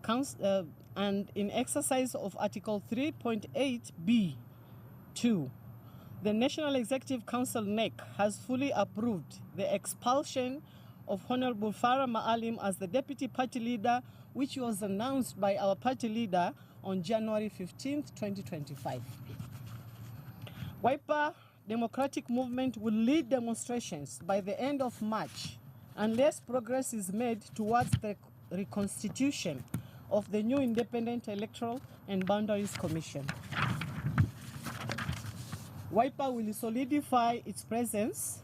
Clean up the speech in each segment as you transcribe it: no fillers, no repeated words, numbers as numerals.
and in exercise of Article 3.8b(2), the National Executive Council (NEC) has fully approved the expulsion of Honorable Farah Maalim as the Deputy Party Leader, which was announced by our party leader on January 15th, 2025. Wiper Democratic Movement will lead demonstrations by the end of March unless progress is made towards the reconstitution of the new Independent Electoral and Boundaries Commission. Wiper will solidify its presence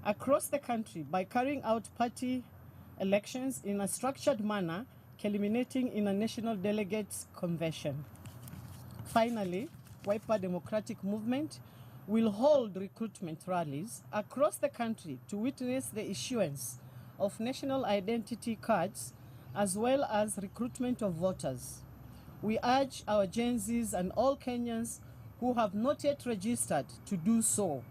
across the country by carrying out party elections in a structured manner, culminating in a national delegates convention. Finally, Wiper Democratic Movement will hold recruitment rallies across the country to witness the issuance of national identity cards as well as recruitment of voters. We urge our Gen Zs and all Kenyans who have not yet registered to do so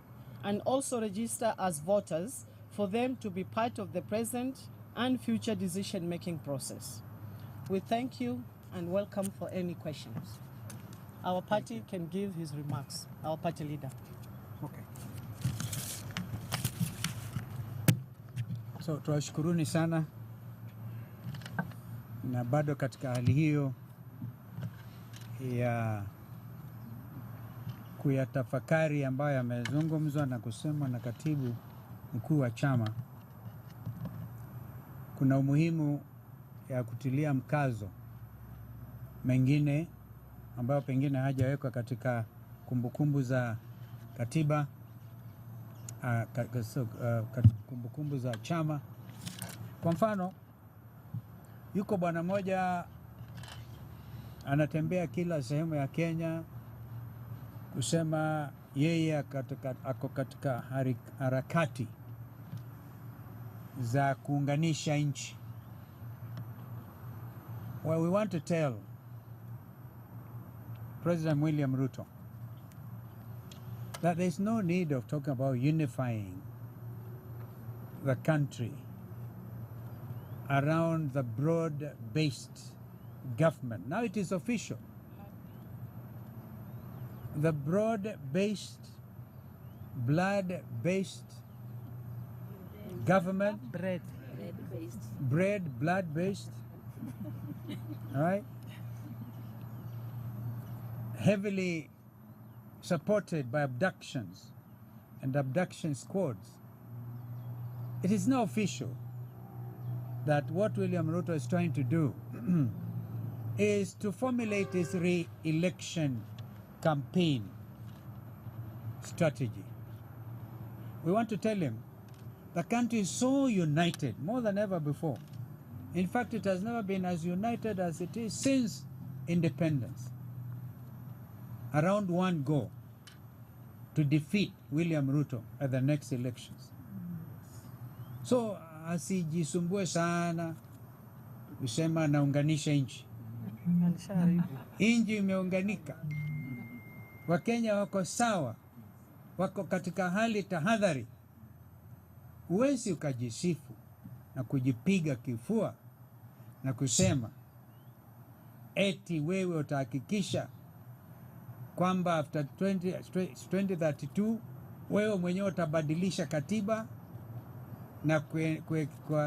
and also register as voters for them to be part of the present and future decision-making process. We thank you and welcome for any questions. Our party can give his remarks, our party leader. Okay. So tuwashukuruni sana, na bado katika hali hiyo ya kuyatafakari ambayo yamezungumzwa na kusemwa na katibu mkuu wa chama, kuna umuhimu ya kutilia mkazo mengine ambayo pengine hajawekwa katika kumbukumbu za katiba, kumbukumbu za chama. Kwa mfano, yuko bwana moja anatembea kila sehemu ya Kenya kusema yeye ako katika harakati za kuunganisha nchi. Well, we want to tell President William Ruto that there's no need of talking about unifying the country around the broad-based government. Now it is official. The broad-based, blood-based government, blood-based, all right, heavily supported by abductions and abduction squads. It is now official that what William Ruto is trying to do is to formulate his re-election campaign strategy. We want to tell him the country is so united, more than ever before. In fact, it has never been as united as it is since independence, around one goal: to defeat William Ruto at the next elections. So asijisumbue sana kusema naunganisha nchi. Nchi imeunganika. Wakenya wako sawa, wako katika hali tahadhari. Huwezi ukajisifu na kujipiga kifua na kusema eti wewe utahakikisha kwamba after 2032 wewe mwenyewe utabadilisha katiba na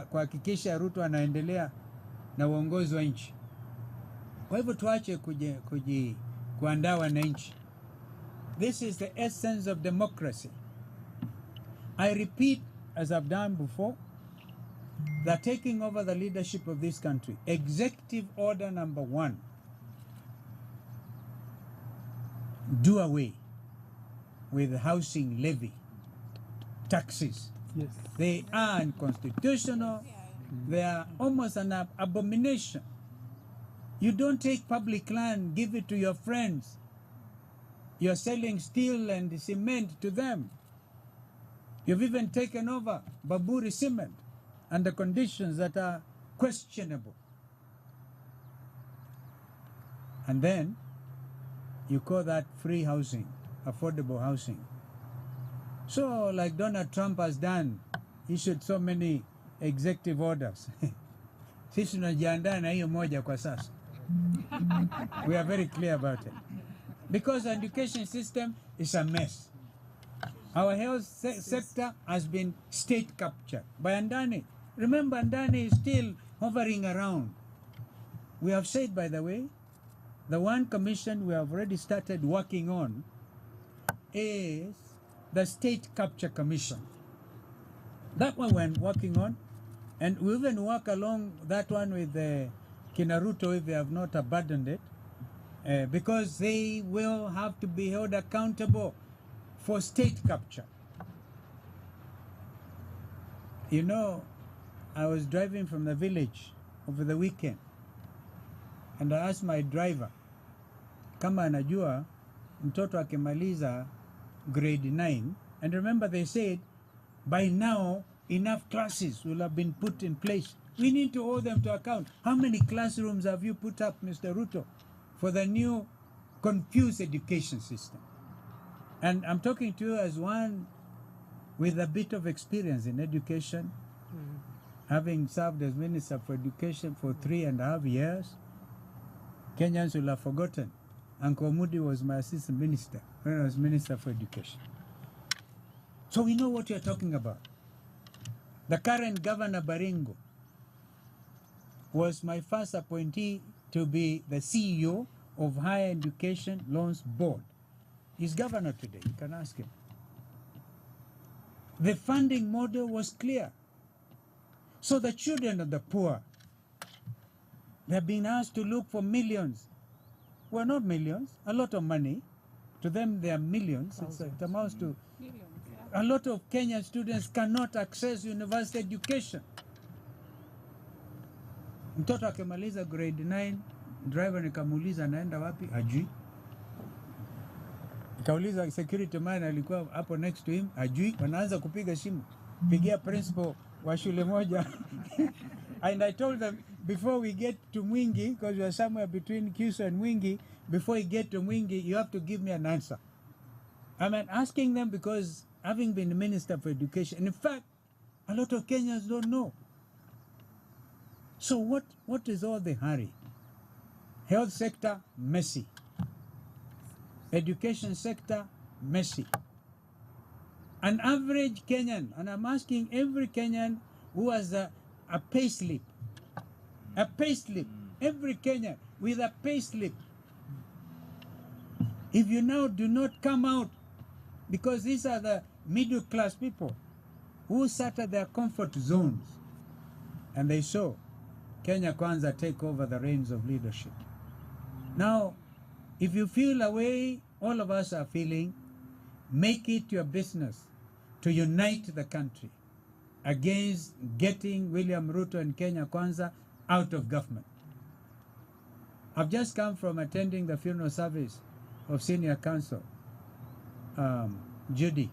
kuhakikisha Ruto anaendelea na uongozi wa nchi. Kwa hivyo tuache kuandaa wananchi. This is the essence of democracy. I repeat, as I've done before, that taking over the leadership of this country, Executive Order number 1, do away with housing levy taxes. Yes. They are unconstitutional. They are almost an abomination. You don't take public land, give it to your friends. You're selling steel and cement to them. You've even taken over Baburi cement under conditions that are questionable. And then you call that free housing, affordable housing. So like Donald Trump has done, issued so many executive orders Sisi tunajiandaa na hiyo moja kwa sasa. We are very clear about it. Because our education system is a mess. Our health sector has been state captured by Andani. Remember, Andani is still hovering around. We have said, by the way, the one commission we have already started working on is the State Capture Commission. That one we're working on, and we even work along that one with Kinaruto if they have not abandoned it, because they will have to be held accountable for state capture. You know, I was driving from the village over the weekend, and I asked my driver kama anajua mtoto akimaliza grade 9, and remember they said by now enough classes will have been put in place. We need to hold them to account. How many classrooms have you put up, Mr. Ruto, for the new confused education system? And I'm talking to you as one with a bit of experience in education, having served as Minister for Education for 3.5 years. Kenyans will have forgotten. Uncle Moody was my assistant minister when I was Minister for Education. So we know what you're talking about. The current Governor Baringo was my first appointee to be the CEO of Higher Education Loans Board. He's governor today, you can ask him. The funding model was clear. So the children of the poor, they're being asked to look for millions. Well, not millions, a lot of money. To them, they are millions. It amounts to millions, yeah. A lot of Kenyan students cannot access university education. Mtoto akimaliza grade 9, driver nikamuuliza naenda wapi? Ajui. Nikauliza security man alikuwa hapo next to him, ajui. Wanaanza kupiga simu, pigia principal wa shule moja. And I told them, before we get to Mwingi, because we are somewhere between Kiso and Mwingi, before we get to Mwingi, you have to give me an answer. I'm asking them because having been Minister for Education, in fact, a lot of Kenyans don't know. So what is all the hurry? Health sector, messy. Education sector, messy. An average Kenyan, and I'm asking every Kenyan who has a payslip, every Kenyan with a payslip. If you now do not come out, because these are the middle class people who sat at their comfort zones, and they saw Kenya Kwanza take over the reins of leadership. Now, if you feel a way all of us are feeling, make it your business to unite the country against getting William Ruto and Kenya Kwanza out of government. I've just come from attending the funeral service of Senior Counsel Judy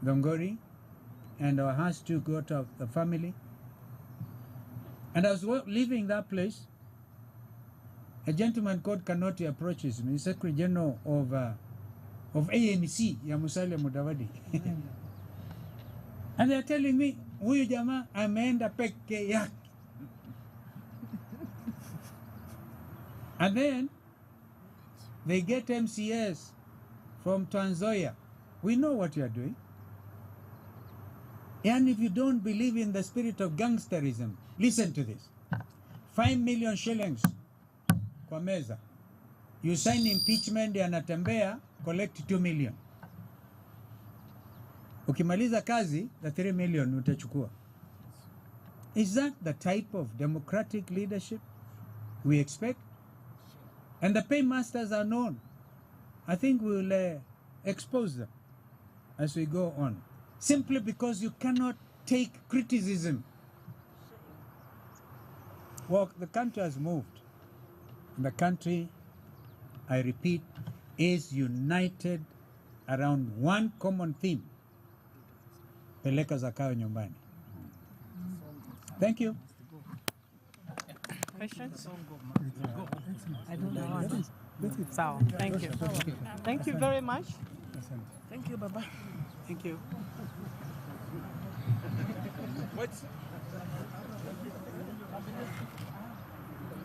Dongori, and our house to go to the family. And I was leaving that place. A gentleman called Kanoti approaches me, Secretary General of ANC, ya Musalia Mudavadi. And they're telling me, huyu jamaa ameenda peke yake. And then they get MCS from Tanzania. We know what you are doing. And if you don't believe in the spirit of gangsterism, listen to this. 5 million shillings kwa meza. You sign impeachment, yanatembea, collect 2 million. Ukimaliza kazi, the 3 million utachukua. Is that the type of democratic leadership we expect? And the paymasters are known. I think we will expose them as we go on. Simply because you cannot take criticism. Well, the country has moved. The country, I repeat, is united around one common theme. Peleka zakayo nyumbani. Thank you. Questions? I don't know. So, thank you. Thank you very much. Thank you, Baba. Thank you. What's